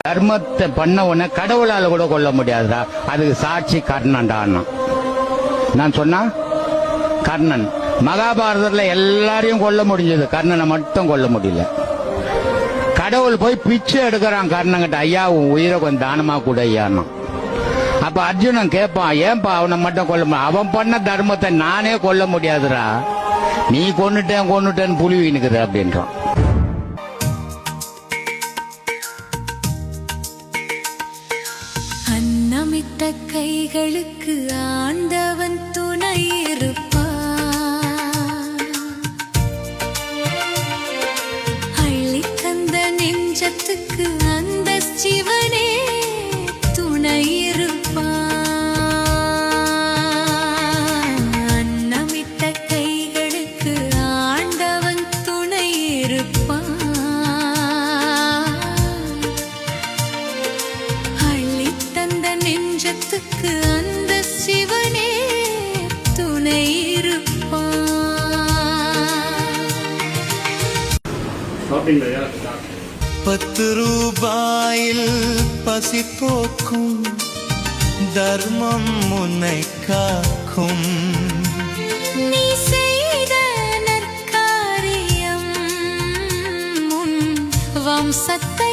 தர்மத்தை பண்ண உடனே கடவுளால கூட கொல்ல முடியாதுடா. அதுக்கு சாட்சி கர்ணன்டான். நான் சொன்னா கர்ணன். மகாபாரதத்துல எல்லாரையும் கொல்ல முடிஞ்சது, கர்ணனை மட்டும் கொல்ல முடியல. கடவுள் போய் பிச்சை எடுக்கிறான் கர்ணங்கிட்ட, ஐயா உன் உயிரை கொஞ்சம் தானமா கூட ஐயான்னு. அப்ப அர்ஜுனன் கேட்பான், ஏன்பா அவனை மட்டும் கொல்ல முடியும்? அவன் பண்ண தர்மத்தை நானே கொல்ல முடியாதுடா, நீ கொன்னுட்டேன்னு புலி வீணுக்குது அப்படின்றான். அன்னமிட்ட கைகளுக்கு ஆண்டவன் துணை இருப்பான், அள்ளி தந்த நெஞ்சத்துக்கு அந்த சிவனே துணை இருப்பான். அன்னமிட்ட கைகளுக்கு ஆண்டவன் துணை இருப்பான், அள்ளி தந்த நெஞ்சத்துக்கு அந்த சிவனே துணை இருப்பான். 10 ரூபாயில் பசி போக்கும் தர்மம் உன்னை காக்கும். நீ செய்த நற்காரியம் உன் வம்சத்தை